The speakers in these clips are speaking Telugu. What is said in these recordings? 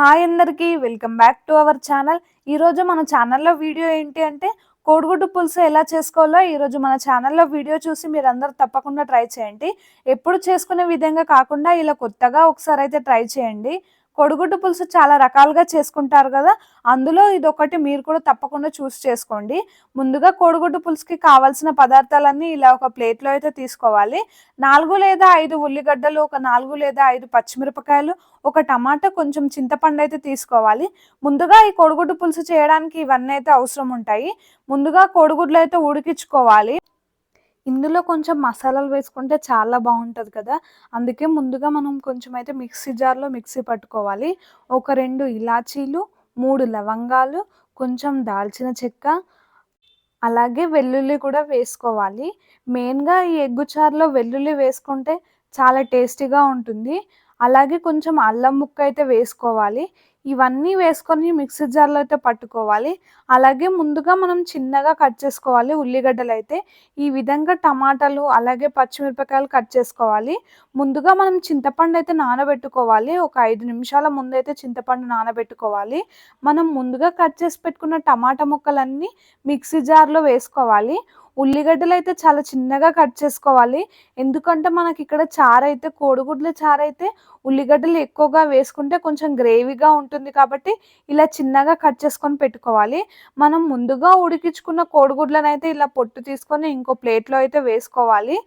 హాయ్ అందరికీ welcome back to our channel. ఈరోజు మన ఛానల్లో వీడియో ఏంటి అంటే కోడిగుడ్డు పులుసు ఎలా చేసుకోవాలో ఈరోజు మన ఛానల్లో వీడియో చూసి మీరందరూ తప్పకుండా ట్రై చేయండి. ఎప్పుడు చేసుకునే విధంగా కాకుండా ఇలా కొత్తగా ఒకసారి అయితే ట్రై చేయండి. కోడిగుడ్డు పులుసు చాలా రకాలుగా చేసుకుంటారు కదా, అందులో ఇదొకటి మీరు కూడా తప్పకుండా చూసి చేసుకోండి. ముందుగా కోడిగుడ్డు పులుసుకి కావాల్సిన పదార్థాలన్నీ ఇలా ఒక ప్లేట్లో అయితే తీసుకోవాలి. 4 లేదా 5 ఉల్లిగడ్డలు, ఒక 4 లేదా 5 పచ్చిమిరపకాయలు, ఒక టమాటా, కొంచెం చింతపండు అయితే తీసుకోవాలి. ముందుగా ఈ కోడిగుడ్డు పులుసు చేయడానికి ఇవన్నీ అయితే అవసరం ఉంటాయి. ముందుగా కోడిగుడ్లు అయితే ఉడికించుకోవాలి. ఇందులో కొంచెం మసాలాలు వేసుకుంటే చాలా బాగుంటుంది కదా, అందుకే ముందుగా మనం కొంచెం అయితే మిక్సీ జార్లో మిక్సీ పట్టుకోవాలి. ఒక 2 ఇలాచీలు, 3 లవంగాలు, కొంచెం దాల్చిన చెక్క, అలాగే వెల్లుల్లి కూడా వేసుకోవాలి. మెయిన్గా ఈ ఎగ్గు చారులో వెల్లుల్లి వేసుకుంటే చాలా టేస్టీగా ఉంటుంది. అలాగే కొంచెం అల్లం ముక్క అయితే వేసుకోవాలి. ఇవన్నీ వేసుకొని మిక్సీ జార్లో అయితే పట్టుకోవాలి. అలాగే ముందుగా మనం చిన్నగా కట్ చేసుకోవాలి ఉల్లిగడ్డలు అయితే. ఈ విధంగా టమాటాలు అలాగే పచ్చిమిరపకాయలు కట్ చేసుకోవాలి. ముందుగా మనం చింతపండు అయితే నానబెట్టుకోవాలి. ఒక 5 నిమిషాల ముందైతే చింతపండు నానబెట్టుకోవాలి. మనం ముందుగా కట్ చేసి పెట్టుకున్న టమాటా ముక్కలన్నీ మిక్సీ జార్లో వేసుకోవాలి. ఉల్లిగడ్డలు అయితే చాలా చిన్నగా కట్ చేసుకోవాలి. ఎందుకంటే మనకి ఇక్కడ చారు అయితే కోడిగుడ్ల చారు అయితే ఉల్లిగడ్డలు ఎక్కువగా వేసుకుంటే కొంచెం గ్రేవీగా ఉంటుంది కాబట్టి ఇలా చిన్నగా కట్ చేసుకొని పెట్టుకోవాలి. మనం ముందుగా ఉడికించుకున్న కోడిగుడ్లను అయితే ఇలా పొట్టు తీసుకొని ఇంకో ప్లేట్లో అయితే వేసుకోవాలి.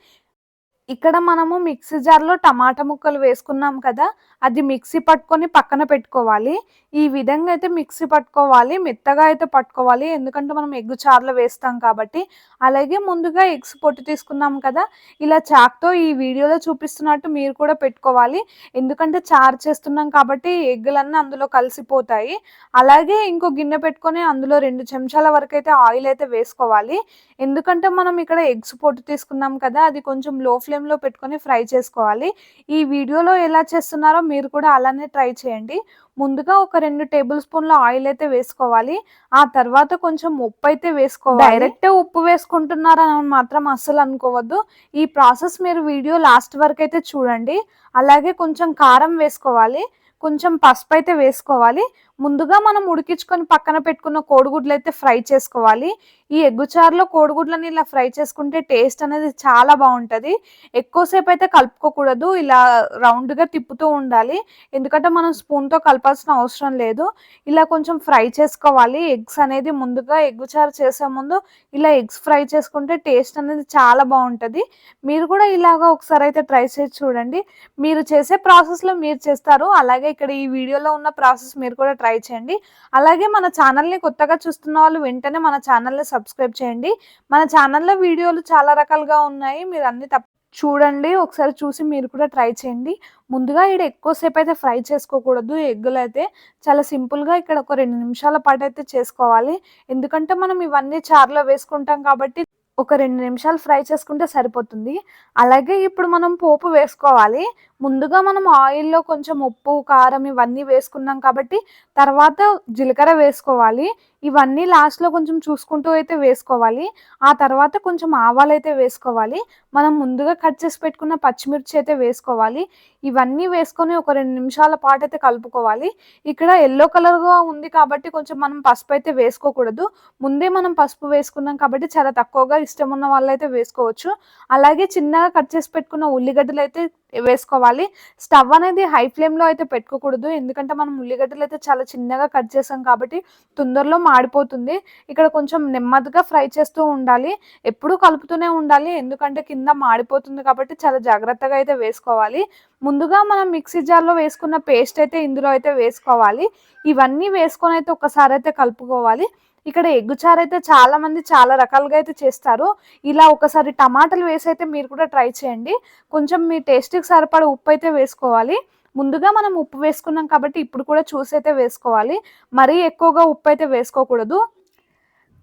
ఇక్కడ మనము మిక్సీ జార్లో టమాటా ముక్కలు వేసుకున్నాం కదా, అది మిక్సీ పట్టుకొని పక్కన పెట్టుకోవాలి. ఈ విధంగా అయితే మిక్సీ పట్టుకోవాలి, మెత్తగా అయితే పట్టుకోవాలి, ఎందుకంటే మనం ఎగ్గు చారులో వేస్తాం కాబట్టి. అలాగే ముందుగా ఎగ్స్ పొట్టు తీసుకున్నాం కదా, ఇలా చాక్తో ఈ వీడియోలో చూపిస్తున్నట్టు మీరు కూడా పెట్టుకోవాలి. ఎందుకంటే చారు చేస్తున్నాం కాబట్టి ఎగ్గులన్నీ అందులో కలిసిపోతాయి. అలాగే ఇంకో గిన్నె పెట్టుకొని అందులో 2 చెంచాల వరకు అయితే ఆయిల్ అయితే వేసుకోవాలి. ఎందుకంటే మనం ఇక్కడ ఎగ్స్ పొట్టు తీసుకున్నాం కదా, అది కొంచెం లో ఫ్లేమ్లో పెట్టుకొని ఫ్రై చేసుకోవాలి. ఈ వీడియోలో ఎలా చేస్తున్నారో మీరు కూడా అలానే ట్రై చేయండి. ముందుగా ఒక 2 టేబుల్ స్పూన్ల ఆయిల్ అయితే వేసుకోవాలి. ఆ తర్వాత కొంచెం ఉప్పు అయితే వేసుకోవాలి. డైరెక్ట్ ఉప్పు వేసుకుంటున్నారని మాత్రం అస్సలు అనుకోవద్దు. ఈ ప్రాసెస్ మీరు వీడియో లాస్ట్ వరకు అయితే చూడండి. అలాగే కొంచెం కారం వేసుకోవాలి, కొంచెం పసుపు అయితే వేసుకోవాలి. ముందుగా మనం ఉడికించుకొని పక్కన పెట్టుకున్న కోడిగుడ్లు అయితే ఫ్రై చేసుకోవాలి. ఈ ఎగ్గు చారులో కోడిగుడ్లని ఇలా ఫ్రై చేసుకుంటే టేస్ట్ అనేది చాలా బాగుంటుంది. ఎక్కువసేపు అయితే కలుపుకోకూడదు, ఇలా రౌండ్గా తిప్పుతూ ఉండాలి. ఎందుకంటే మనం స్పూన్తో కలపాల్సిన అవసరం లేదు. ఇలా కొంచెం ఫ్రై చేసుకోవాలి. ఎగ్స్ అనేది ముందుగా ఎగ్గు చారు చేసే ముందు ఇలా ఎగ్స్ ఫ్రై చేసుకుంటే టేస్ట్ అనేది చాలా బాగుంటుంది. మీరు కూడా ఇలాగా ఒకసారి అయితే ట్రై చేసి చూడండి. మీరు చేసే ప్రాసెస్లో మీరు చేస్తారు, అలాగే ఇక్కడ ఈ వీడియోలో ఉన్న ప్రాసెస్ మీరు కూడా ట్రై చేయండి. అలాగే మన ఛానల్ని కొత్తగా చూస్తున్న వాళ్ళు వెంటనే మన ఛానల్ని సబ్స్క్రైబ్ చేయండి. మన ఛానల్లో వీడియోలు చాలా రకాలుగా ఉన్నాయి, మీరు అన్ని చూడండి. ఒకసారి చూసి మీరు కూడా ట్రై చేయండి. ముందుగా ఇక్కడ ఎక్కువసేపు అయితే ఫ్రై చేసుకోకూడదు. ఎగ్గులు అయితే చాలా సింపుల్గా ఇక్కడ ఒక 2 నిమిషాల పాటు అయితే చేసుకోవాలి. ఎందుకంటే మనం ఇవన్నీ చారులో వేసుకుంటాం కాబట్టి ఒక 2 నిమిషాలు ఫ్రై చేసుకుంటే సరిపోతుంది. అలాగే ఇప్పుడు మనం పోపు వేసుకోవాలి. ముందుగా మనం ఆయిల్లో కొంచెం ఉప్పు, కారం ఇవన్నీ వేసుకున్నాం కాబట్టి తర్వాత జీలకర్ర వేసుకోవాలి. ఇవన్నీ లాస్ట్లో కొంచెం చూసుకుంటూ అయితే వేసుకోవాలి. ఆ తర్వాత కొంచెం ఆవాలు అయితే వేసుకోవాలి. మనం ముందుగా కట్ చేసి పెట్టుకున్న పచ్చిమిర్చి అయితే వేసుకోవాలి. ఇవన్నీ వేసుకొని ఒక 2 నిమిషాల పాటు అయితే కలుపుకోవాలి. ఇక్కడ ఎల్లో కలర్గా ఉంది కాబట్టి కొంచెం మనం పసుపు అయితే వేసుకోకూడదు. ముందే మనం పసుపు వేసుకున్నాం కాబట్టి చాలా తక్కువగా ఇష్టం ఉన్న వాళ్ళైతే వేసుకోవచ్చు. అలాగే చిన్నగా కట్ చేసి పెట్టుకున్న ఉల్లిగడ్డలు అయితే వేసుకోవాలి. స్టవ్ అనేది హై ఫ్లేమ్లో అయితే పెట్టుకోకూడదు, ఎందుకంటే మనం ఉల్లిగడ్డలు అయితే చాలా చిన్నగా కట్ చేసాం కాబట్టి తొందరలో మాడిపోతుంది. ఇక్కడ కొంచెం నెమ్మదిగా ఫ్రై చేస్తూ ఉండాలి, ఎప్పుడూ కలుపుతూనే ఉండాలి, ఎందుకంటే కింద మాడిపోతుంది కాబట్టి చాలా జాగ్రత్తగా అయితే వేసుకోవాలి. ముందుగా మనం మిక్సీ జార్లో వేసుకున్న పేస్ట్ అయితే ఇందులో అయితే వేసుకోవాలి. ఇవన్నీ వేసుకొని అయితే ఒకసారి అయితే కలుపుకోవాలి. ఇక్కడ ఎగ్గు చారు అయితే చాలా మంది చాలా రకాలుగా అయితే చేస్తారు. ఇలా ఒకసారి టమాటాలు వేసి అయితే మీరు కూడా ట్రై చేయండి. కొంచెం మీ టేస్ట్కి సరిపడా ఉప్పు అయితే వేసుకోవాలి. ముందుగా మనం ఉప్పు వేసుకున్నాం కాబట్టి ఇప్పుడు కూడా చూసి అయితే వేసుకోవాలి. మరీ ఎక్కువగా ఉప్పు అయితే వేసుకోకూడదు.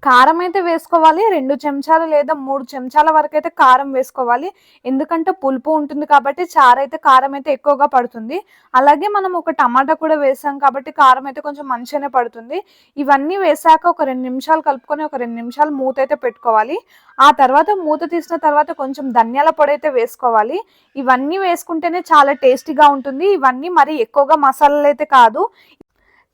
కారం అయితే వేసుకోవాలి. 2 చెంచాలు లేదా 3 చెంచాల వరకు అయితే కారం వేసుకోవాలి. ఎందుకంటే పులుపు ఉంటుంది కాబట్టి చారు అయితే కారం అయితే ఎక్కువగా పడుతుంది. అలాగే మనం ఒక టమాటా కూడా వేసాం కాబట్టి కారం అయితే కొంచెం మంచిగానే పడుతుంది. ఇవన్నీ వేసాక ఒక 2 నిమిషాలు కలుపుకొని ఒక 2 నిమిషాలు మూత అయితే పెట్టుకోవాలి. ఆ తర్వాత మూత తీసిన తర్వాత కొంచెం ధనియాల పొడి అయితే వేసుకోవాలి. ఇవన్నీ వేసుకుంటేనే చాలా టేస్టీగా ఉంటుంది. ఇవన్నీ మరి ఎక్కువగా మసాలాలు అయితే కాదు.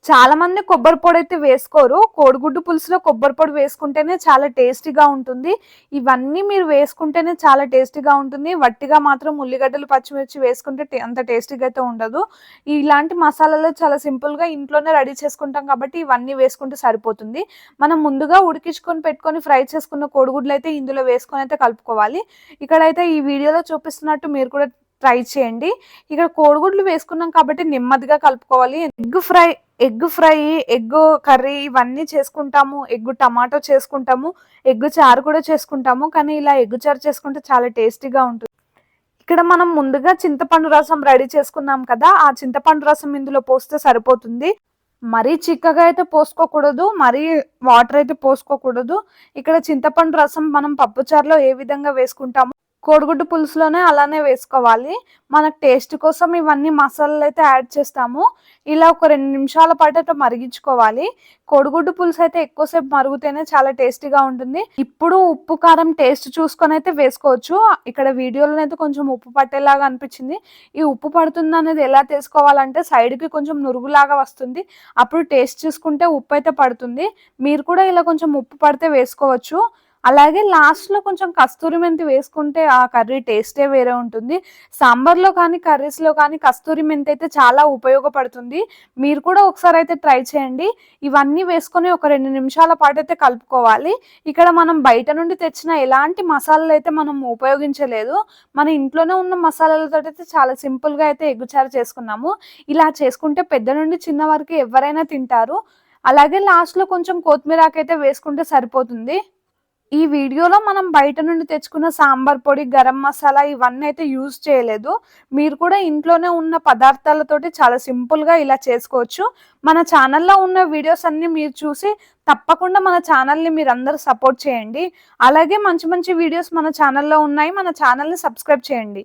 చాలా మంది కొబ్బరి పొడి అయితే వేసుకోరు. కోడిగుడ్డు పులుసులో కొబ్బరి పొడి వేసుకుంటేనే చాలా టేస్టీగా ఉంటుంది. ఇవన్నీ మీరు వేసుకుంటేనే చాలా టేస్టీగా ఉంటుంది. వట్టిగా మాత్రం ఉల్లిగడ్డలు, పచ్చిమిర్చి వేసుకుంటే అంత టేస్టీగా అయితే ఉండదు. ఇలాంటి మసాలాలు చాలా సింపుల్‌గా ఇంట్లోనే రెడీ చేసుకుంటాం కాబట్టి ఇవన్నీ వేసుకుంటే సరిపోతుంది. మనం ముందుగా ఉడికించుకొని పెట్టుకొని ఫ్రై చేసుకున్న కోడిగుడ్లు అయితే ఇందులో వేసుకొని అయితే కలుపుకోవాలి. ఇక్కడైతే ఈ వీడియోలో చూపిస్తున్నట్టు మీరు కూడా ట్రై చేయండి. ఇక్కడ కోడిగుడ్లు వేసుకున్నాం కాబట్టి నెమ్మదిగా కలుపుకోవాలి. ఎగ్ ఫ్రై, ఎగ్ కర్రీ ఇవన్నీ చేసుకుంటాము. ఎగ్ టమాటో చేసుకుంటాము. ఎగ్ చారు కూడా చేసుకుంటాము. కానీ ఇలా ఎగ్ చారు చేసుకుంటే చాలా టేస్టీగా ఉంటుంది. ఇక్కడ మనం ముందుగా చింతపండు రసం రెడీ చేసుకున్నాం కదా, ఆ చింతపండు రసం ఇందులో పోస్తే సరిపోతుంది. మరీ చిక్కగా అయితే పోసుకోకూడదు, మరీ వాటర్ అయితే పోసుకోకూడదు. ఇక్కడ చింతపండు రసం మనం పప్పుచారులో ఏ విధంగా వేసుకుంటామో కోడిగుడ్డు పులుసులోనే అలానే వేసుకోవాలి. మనకు టేస్ట్ కోసం ఇవన్నీ మసాలాలు అయితే యాడ్ చేస్తాము. ఇలా ఒక 2 నిమిషాల పాటు అయితే మరిగించుకోవాలి. కోడిగుడ్డు పులుసు అయితే ఎక్కువసేపు మరుగుతేనే చాలా టేస్టీగా ఉంటుంది. ఇప్పుడు ఉప్పు కారం టేస్ట్ చూసుకొని అయితే వేసుకోవచ్చు. ఇక్కడ వీడియోలో అయితే కొంచెం ఉప్పు పట్టేలాగా అనిపించింది. ఈ ఉప్పు పడుతుంది అనేది ఎలా తెలుసుకోవాలంటే సైడ్కి కొంచెం నురుగులాగా వస్తుంది. అప్పుడు టేస్ట్ చూసుకుంటే ఉప్పు అయితే పడుతుంది. మీరు కూడా ఇలా కొంచెం ఉప్పు పడితే వేసుకోవచ్చు. అలాగే లాస్ట్‌లో కొంచెం కస్తూరి మెంతి వేసుకుంటే ఆ కర్రీ టేస్టే వేరే ఉంటుంది. సాంబార్‌లో కానీ, కర్రీస్‌లో కానీ కస్తూరి మెంతి అయితే చాలా ఉపయోగపడుతుంది. మీరు కూడా ఒకసారి అయితే ట్రై చేయండి. ఇవన్నీ వేసుకొని ఒక 2 నిమిషాల పాటు అయితే కలుపుకోవాలి. ఇక్కడ మనం బయట నుండి తెచ్చిన ఎలాంటి మసాలాలు అయితే మనం ఉపయోగించలేదు. మన ఇంట్లోనే ఉన్న మసాలాలతోటి అయితే చాలా సింపుల్‌గా అయితే ఎగ్ చారు చేసుకున్నాము. ఇలా చేసుకుంటే పెద్ద నుండి చిన్న వరకు ఎవరైనా తింటారు. అలాగే లాస్ట్‌లో కొంచెం కొత్తిమీర ఆకైతే వేసుకుంటే సరిపోతుంది. ఈ వీడియోలో మనం బయట నుండి తెచ్చుకున్న సాంబార్ పొడి, గరం మసాలా ఇవన్నీ అయితే యూజ్ చేయలేదు. మీరు కూడా ఇంట్లోనే ఉన్న పదార్థాలతోటి చాలా సింపుల్‌గా ఇలా చేసుకోవచ్చు. మన ఛానల్‌లో ఉన్న వీడియోస్ అన్నీ మీరు చూసి తప్పకుండా మన ఛానల్‌ని మీరందరూ సపోర్ట్ చేయండి. అలాగే మంచి మంచి వీడియోస్ మన ఛానల్‌లో ఉన్నాయి. మన ఛానల్‌ని సబ్స్క్రైబ్ చేయండి.